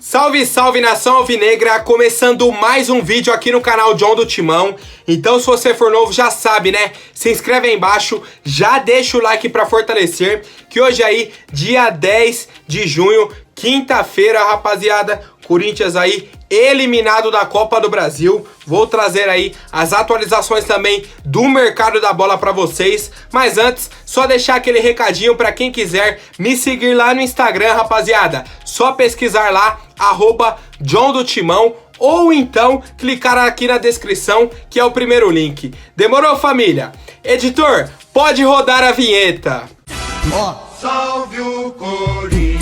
Salve, salve nação alvinegra, começando mais um vídeo aqui no canal John do Timão. Então se você for novo já sabe, né? Se inscreve aí embaixo, já deixa o like pra fortalecer, que hoje aí, dia 10 de junho, quinta-feira, rapaziada, Corinthians aí eliminado da Copa do Brasil. Vou trazer aí as atualizações também do mercado da bola pra vocês. Mas antes, só deixar aquele recadinho pra quem quiser me seguir lá no Instagram, rapaziada. Só pesquisar lá, @John do Timão, ou então clicar aqui na descrição, que é o primeiro link. Demorou, família? Editor, pode rodar a vinheta. Salve o Corinthians!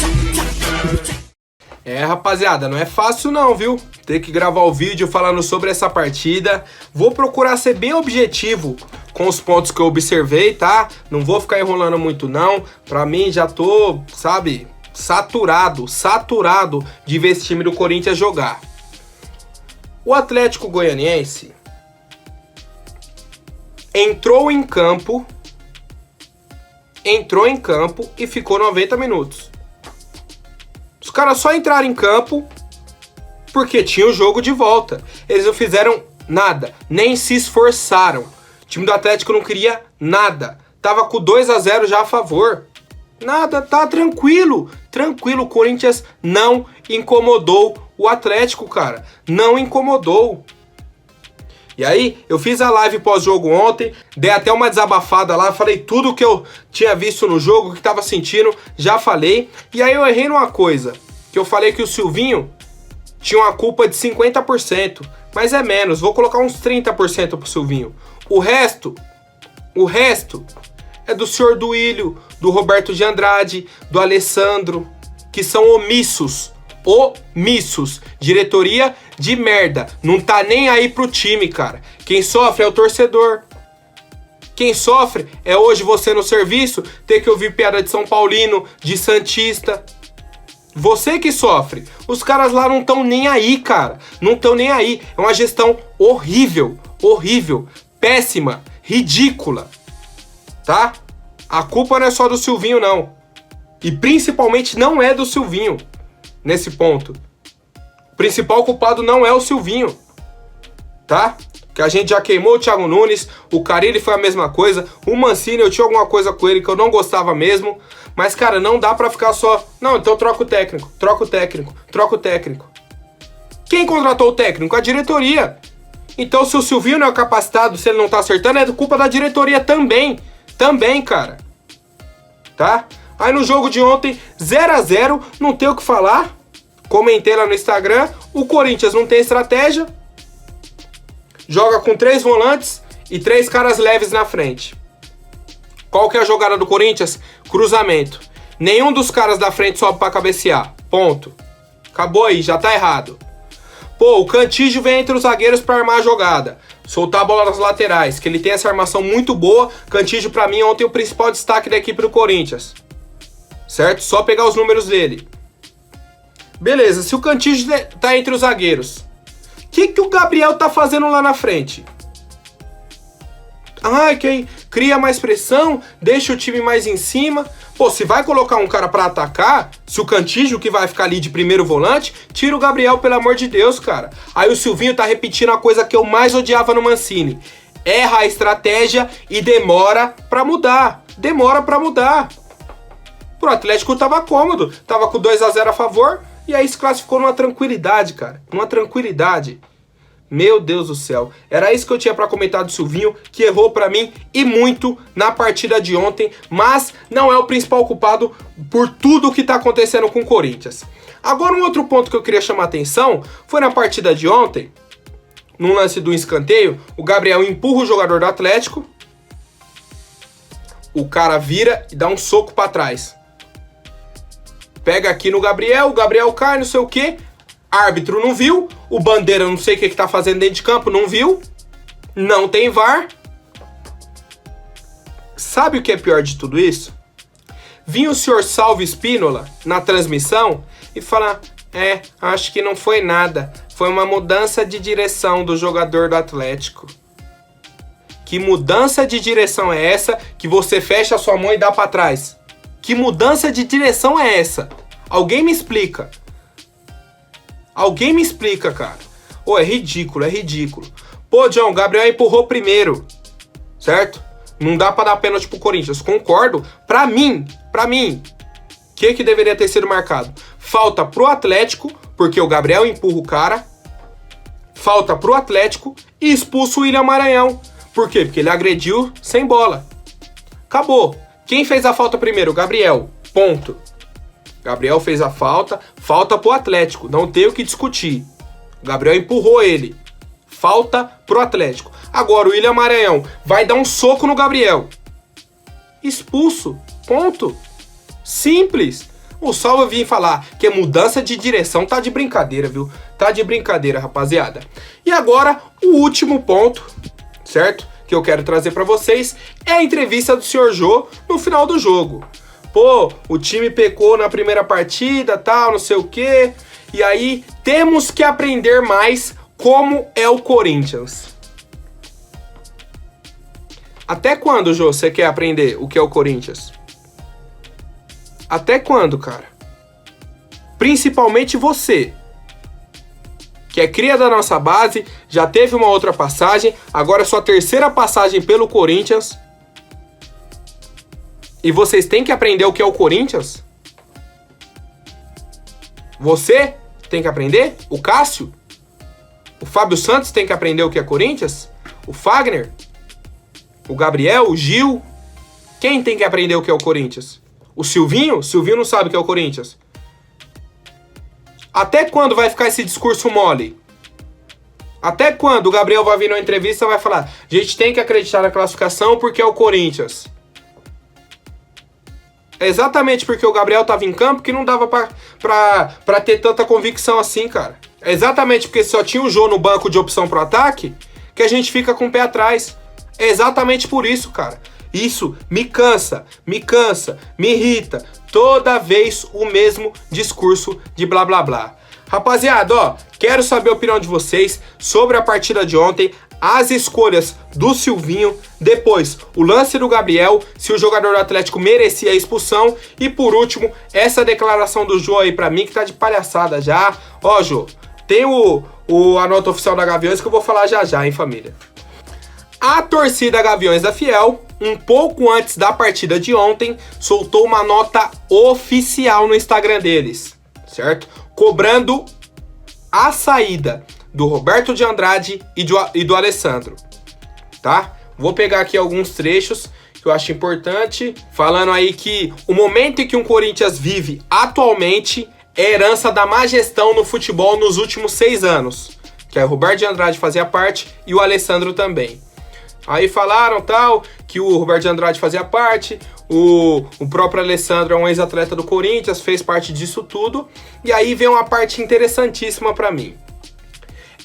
Rapaziada, não é fácil não, viu? Ter que gravar o vídeo falando sobre essa partida. Vou procurar ser bem objetivo com os pontos que eu observei, tá? Não vou ficar enrolando muito não. Pra mim já tô, sabe, saturado de ver esse time do Corinthians jogar. O Atlético Goianiense entrou em campo e ficou 90 minutos. Os caras só entraram em campo porque tinha o jogo de volta. Eles não fizeram nada, nem se esforçaram. O time do Atlético não queria nada. Tava com 2-0 já a favor. Nada, tá tranquilo. Tranquilo, o Corinthians não incomodou o Atlético, cara. Não incomodou. E aí, eu fiz a live pós-jogo ontem, dei até uma desabafada lá, falei tudo que eu tinha visto no jogo, que tava sentindo, já falei. E aí eu errei numa coisa, que eu falei que o Silvinho tinha uma culpa de 50%, mas é menos, vou colocar uns 30% pro Silvinho. O resto é do senhor Duílio, do Roberto de Andrade, do Alessandro, que são omissos. Diretoria de merda, não tá nem aí pro time, cara. Quem sofre é o torcedor. Quem sofre é hoje você no serviço ter que ouvir piada de São Paulino, de Santista. Você que sofre. Os caras lá não tão nem aí, cara. Não tão nem aí. É uma gestão horrível, péssima, ridícula. Tá? A culpa não é só do Silvinho, não. E principalmente não é do Silvinho. Nesse ponto, o principal culpado não é o Silvinho, tá? Que a gente já queimou o Thiago Nunes, o Carille foi a mesma coisa, o Mancini eu tinha alguma coisa com ele que eu não gostava mesmo, mas cara, não dá pra ficar só, não, então troca o técnico. Quem contratou o técnico? A diretoria. Então se o Silvinho não é capacitado, se ele não tá acertando, é culpa da diretoria também, cara, tá? Aí no jogo de ontem, 0-0, não tem o que falar. Comentei lá no Instagram, o Corinthians não tem estratégia. Joga com 3 volantes e 3 caras leves na frente. Qual que é a jogada do Corinthians? Cruzamento. Nenhum dos caras da frente sobe pra cabecear. Ponto. Acabou aí, já tá errado. Pô, o Cantígio vem entre os zagueiros pra armar a jogada. Soltar a bola nas laterais, que ele tem essa armação muito boa. Cantígio pra mim ontem é o principal destaque da equipe do Corinthians. Certo? Só pegar os números dele. Beleza, se o Cantígio tá entre os zagueiros, o que o Gabriel tá fazendo lá na frente? Quem cria mais pressão, deixa o time mais em cima. Pô, se vai colocar um cara pra atacar, se o Cantígio que vai ficar ali de primeiro volante, tira o Gabriel, pelo amor de Deus, cara. Aí o Silvinho tá repetindo a coisa que eu mais odiava no Mancini. Erra a estratégia e demora pra mudar. Pro Atlético tava cômodo, tava com 2-0 a favor, e aí se classificou numa tranquilidade, cara. Numa tranquilidade. Meu Deus do céu. Era isso que eu tinha pra comentar do Silvinho, que errou pra mim e muito na partida de ontem, mas não é o principal culpado por tudo que tá acontecendo com o Corinthians. Agora um outro ponto que eu queria chamar a atenção foi na partida de ontem, num lance do escanteio, o Gabriel empurra o jogador do Atlético, o cara vira e dá um soco pra trás. Pega aqui no Gabriel, o Gabriel cai, não sei o que. Árbitro não viu. O Bandeira não sei o que tá fazendo dentro de campo, não viu. Não tem VAR. Sabe o que é pior de tudo isso? Vinha o senhor Salvo Spínola na transmissão e falar, acho que não foi nada. Foi uma mudança de direção do jogador do Atlético. Que mudança de direção é essa que você fecha a sua mão e dá pra trás? Que mudança de direção é essa? Alguém me explica. Alguém me explica, cara. Ô, é ridículo, é ridículo. Pô, John, o Gabriel empurrou primeiro, certo? Não dá pra dar pênalti pro Corinthians. Concordo. Pra mim, o que deveria ter sido marcado? Falta pro Atlético, porque o Gabriel empurra o cara. Falta pro Atlético e expulsa o William Maranhão. Por quê? Porque ele agrediu sem bola. Acabou. Quem fez a falta primeiro? O Gabriel. Ponto. Gabriel fez a falta. Falta pro Atlético. Não tem o que discutir. O Gabriel empurrou ele. Falta pro Atlético. Agora o William Maranhão vai dar um soco no Gabriel. Expulso. Ponto. Simples. O Salva vinha falar que a mudança de direção tá de brincadeira, viu? Tá de brincadeira, rapaziada. E agora, o último ponto, certo? Que eu quero trazer pra vocês é a entrevista do Sr. Jô no final do jogo. Pô, o time pecou na primeira partida, tal, não sei o quê. E aí, temos que aprender mais como é o Corinthians. Até quando, Jô, você quer aprender o que é o Corinthians? Até quando, cara? Principalmente você, que é cria da nossa base, já teve uma outra passagem, agora é sua terceira passagem pelo Corinthians. E vocês têm que aprender o que é o Corinthians? Você tem que aprender? O Cássio? O Fábio Santos tem que aprender o que é Corinthians? O Fagner? O Gabriel? O Gil? Quem tem que aprender o que é o Corinthians? O Silvinho? O Silvinho não sabe o que é o Corinthians. Até quando vai ficar esse discurso mole? Até quando o Gabriel vai vir numa entrevista e vai falar: a gente tem que acreditar na classificação porque é o Corinthians? É exatamente porque o Gabriel tava em campo que não dava pra ter tanta convicção assim, cara. É exatamente porque só tinha o Jô no banco de opção pro ataque que a gente fica com o pé atrás. É exatamente por isso, cara. Isso me cansa, me irrita. Toda vez o mesmo discurso de blá blá blá. Rapaziada, ó, quero saber a opinião de vocês sobre a partida de ontem, as escolhas do Silvinho, depois o lance do Gabriel, se o jogador do Atlético merecia a expulsão e por último, essa declaração do Jô aí pra mim que tá de palhaçada já. Ó, Jô, tem a nota oficial da Gaviões que eu vou falar já, hein, família. A torcida Gaviões da Fiel, um pouco antes da partida de ontem, soltou uma nota oficial no Instagram deles, certo? Cobrando a saída do Roberto de Andrade e do Alessandro, tá? Vou pegar aqui alguns trechos que eu acho importante, falando aí que o momento em que o Corinthians vive atualmente é herança da má gestão no futebol nos últimos 6 anos, que é o Roberto de Andrade fazia parte e o Alessandro também. Aí falaram tal, que o Roberto de Andrade fazia parte, o próprio Alessandro é um ex-atleta do Corinthians, fez parte disso tudo. E aí vem uma parte interessantíssima pra mim.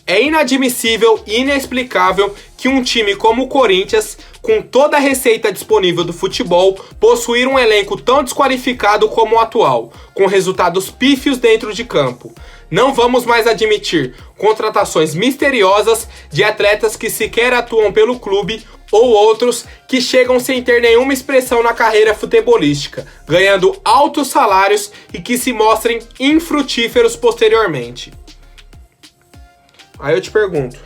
É inadmissível e inexplicável que um time como o Corinthians, com toda a receita disponível do futebol, possuir um elenco tão desqualificado como o atual, com resultados pífios dentro de campo. Não vamos mais admitir contratações misteriosas de atletas que sequer atuam pelo clube ou outros que chegam sem ter nenhuma expressão na carreira futebolística, ganhando altos salários e que se mostrem infrutíferos posteriormente. Aí eu te pergunto,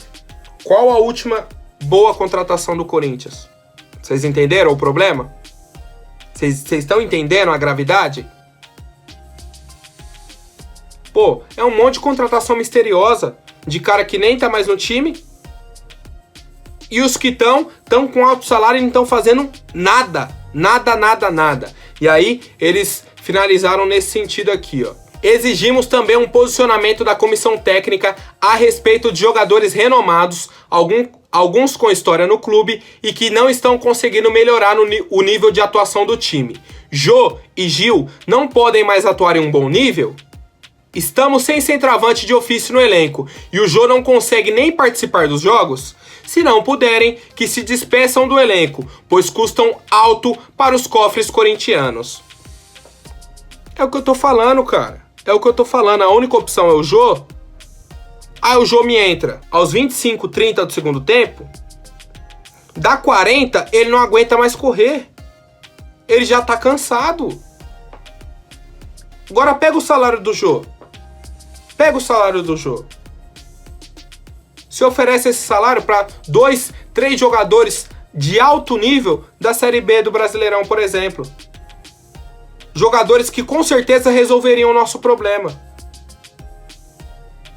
qual a última boa contratação do Corinthians? Vocês entenderam o problema? Vocês estão entendendo a gravidade? Pô, é um monte de contratação misteriosa de cara que nem tá mais no time. E os que estão com alto salário e não estão fazendo nada. Nada. E aí, eles finalizaram nesse sentido aqui, ó. Exigimos também um posicionamento da comissão técnica a respeito de jogadores renomados, alguns com história no clube e que não estão conseguindo melhorar o nível de atuação do time. Jô e Gil não podem mais atuar em um bom nível? Estamos sem centroavante de ofício no elenco e o Jô não consegue nem participar dos jogos? Se não puderem, que se despeçam do elenco, pois custam alto para os cofres corintianos. É o que eu tô falando, cara. É o que eu tô falando. A única opção é o Jô. Aí o Jô me entra aos 25, 30 do segundo tempo. Dá 40, ele não aguenta mais correr. Ele já tá cansado. Agora pega o salário do Jô. Pega o salário do Jô. Se oferece esse salário para 2, 3 jogadores de alto nível da Série B do Brasileirão, por exemplo. Jogadores que com certeza resolveriam o nosso problema.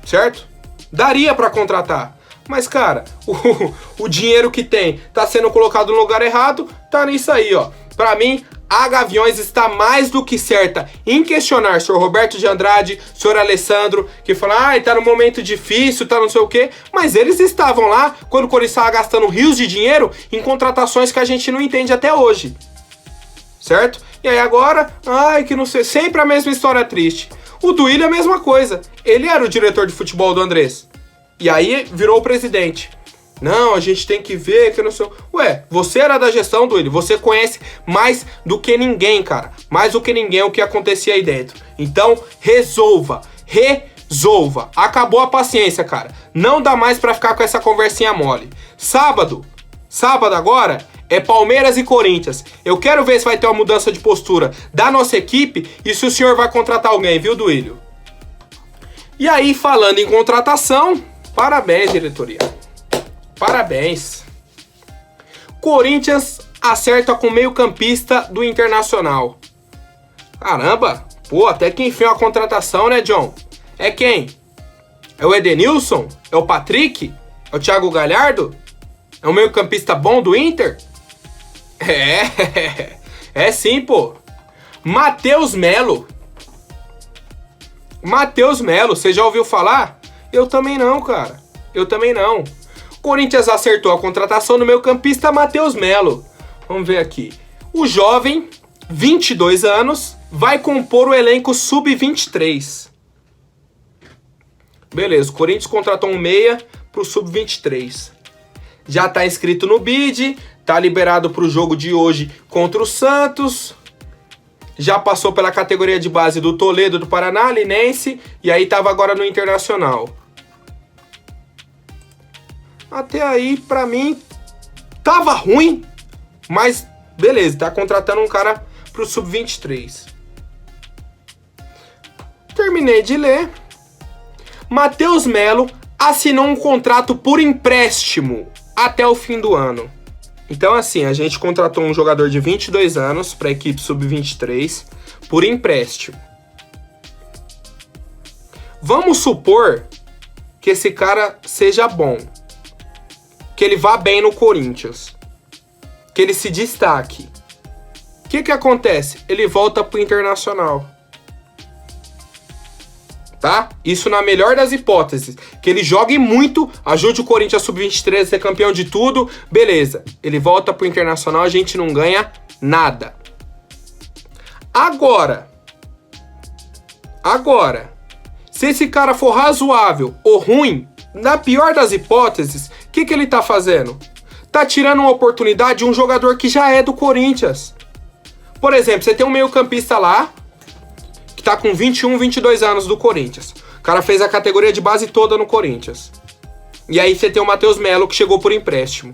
Certo? Daria para contratar. Mas, cara, o dinheiro que tem tá sendo colocado no lugar errado, tá nisso aí, ó. Pra mim, a Gaviões está mais do que certa em questionar o senhor Roberto de Andrade, o senhor Alessandro, que falam, tá num momento difícil, tá não sei o quê, mas eles estavam lá quando o Corinthians estava gastando rios de dinheiro em contratações que a gente não entende até hoje. Certo? E aí agora, que não sei, sempre a mesma história triste. O Duílio é a mesma coisa. Ele era o diretor de futebol do Andrés. E aí virou o presidente. Não, a gente tem que ver que não sei... Ué, você era da gestão, Duílio. Você conhece mais do que ninguém, cara. Mais do que ninguém o que acontecia aí dentro. Então, resolva. Acabou a paciência, cara. Não dá mais pra ficar com essa conversinha mole. Sábado agora, é Palmeiras e Corinthians. Eu quero ver se vai ter uma mudança de postura da nossa equipe e se o senhor vai contratar alguém, viu, Duílio? E aí, falando em contratação, parabéns, diretoria. Parabéns. Corinthians acerta com o meio-campista do Internacional. Caramba, até que enfim uma contratação, né, John? É quem? É o Edenilson? É o Patrick? É o Thiago Galhardo? É o meio-campista bom do Inter? É sim, pô. Matheus Melo. Você já ouviu falar? Eu também não, cara. Corinthians acertou a contratação do meio-campista Matheus Melo. Vamos ver aqui. O jovem, 22 anos, vai compor o elenco sub-23. Beleza, o Corinthians contratou um meia pro sub-23. Já tá inscrito no BID, tá liberado pro jogo de hoje contra o Santos. Já passou pela categoria de base do Toledo, do Paraná, Linense, e aí tava agora no Internacional. Até aí, pra mim, tava ruim, mas beleza, tá contratando um cara pro Sub-23. Terminei de ler. Matheus Melo assinou um contrato por empréstimo até o fim do ano. Então, assim, a gente contratou um jogador de 22 anos pra equipe Sub-23 por empréstimo. Vamos supor que esse cara seja bom. Que ele vá bem no Corinthians, que ele se destaque. O que acontece? Ele volta pro Internacional. Tá? Isso na melhor das hipóteses. Que ele jogue muito, ajude o Corinthians Sub-23 a ser campeão de tudo, beleza. Ele volta pro Internacional, a gente não ganha nada. Agora, se esse cara for razoável ou ruim, na pior das hipóteses, o que ele tá fazendo? Tá tirando uma oportunidade de um jogador que já é do Corinthians. Por exemplo, você tem um meio-campista lá, que tá com 21, 22 anos do Corinthians. O cara fez a categoria de base toda no Corinthians. E aí você tem o Matheus Melo, que chegou por empréstimo.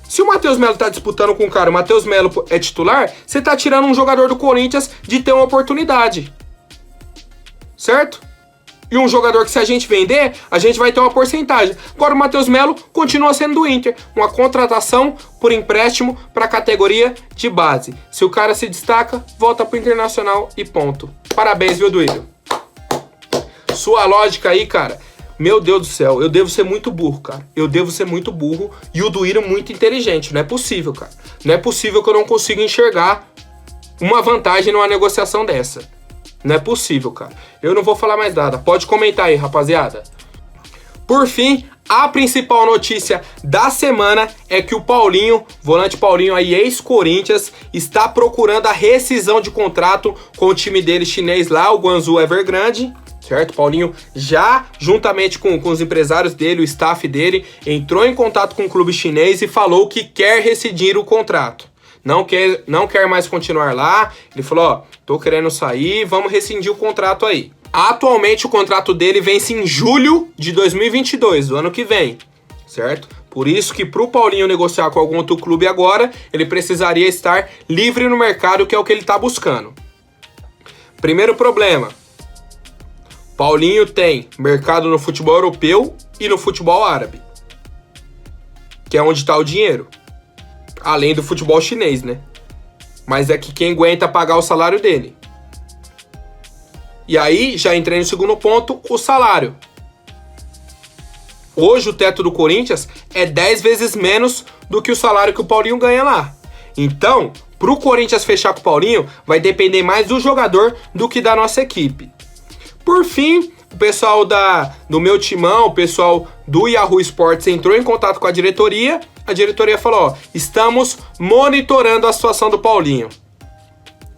Se o Matheus Melo tá disputando com o cara, o Matheus Melo é titular, você tá tirando um jogador do Corinthians de ter uma oportunidade. Certo? E um jogador que se a gente vender, a gente vai ter uma porcentagem. Agora o Matheus Melo continua sendo do Inter. Uma contratação por empréstimo para a categoria de base. Se o cara se destaca, volta pro Internacional e ponto. Parabéns, viu, Duílio? Sua lógica aí, cara. Meu Deus do céu, eu devo ser muito burro, cara. E o Duílio muito inteligente. Não é possível, cara. Não é possível que eu não consiga enxergar uma vantagem numa negociação dessa. Não é possível, cara. Eu não vou falar mais nada. Pode comentar aí, rapaziada. Por fim, a principal notícia da semana é que o Paulinho, volante Paulinho aí, ex-Corinthians, está procurando a rescisão de contrato com o time dele chinês lá, o Guangzhou Evergrande. Certo? Paulinho já, juntamente com os empresários dele, o staff dele, entrou em contato com o clube chinês e falou que quer rescindir o contrato. Não quer mais continuar lá. Ele falou, tô querendo sair, vamos rescindir o contrato aí. Atualmente o contrato dele vence em julho de 2022, do ano que vem, certo? Por isso que pro Paulinho negociar com algum outro clube agora, ele precisaria estar livre no mercado, que é o que ele tá buscando. Primeiro problema, Paulinho tem mercado no futebol europeu e no futebol árabe, que é onde tá o dinheiro. Além do futebol chinês, né? Mas é que quem aguenta pagar o salário dele. E aí, já entrei no segundo ponto, o salário. Hoje o teto do Corinthians é 10 vezes menos do que o salário que o Paulinho ganha lá. Então, pro Corinthians fechar com o Paulinho, vai depender mais do jogador do que da nossa equipe. Por fim, o pessoal do meu timão, o pessoal do Yahoo Sports entrou em contato com a diretoria falou, ó, estamos monitorando a situação do Paulinho.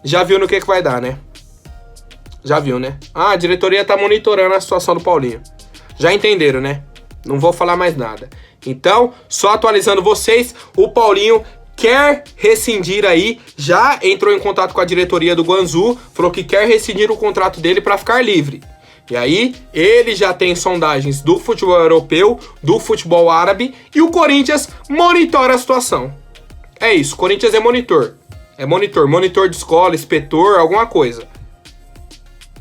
Já viu no que vai dar, né? Já viu, né? Ah, a diretoria tá monitorando a situação do Paulinho. Já entenderam, né? Não vou falar mais nada. Então, só atualizando vocês, o Paulinho quer rescindir aí, já entrou em contato com a diretoria do Guangzhou, falou que quer rescindir o contrato dele para ficar livre. E aí, ele já tem sondagens do futebol europeu, do futebol árabe, e o Corinthians monitora a situação. É isso, Corinthians é monitor. É monitor de escola, inspetor, alguma coisa.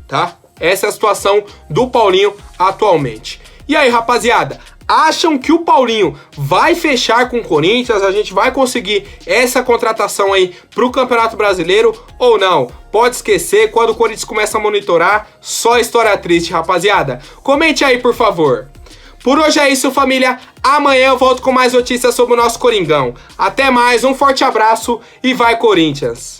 Tá? Essa é a situação do Paulinho atualmente. E aí, rapaziada, acham que o Paulinho vai fechar com o Corinthians? A gente vai conseguir essa contratação aí pro Campeonato Brasileiro ou não? Pode esquecer, quando o Corinthians começa a monitorar, só história triste, rapaziada. Comente aí, por favor. Por hoje é isso, família. Amanhã eu volto com mais notícias sobre o nosso Coringão. Até mais, um forte abraço e vai Corinthians!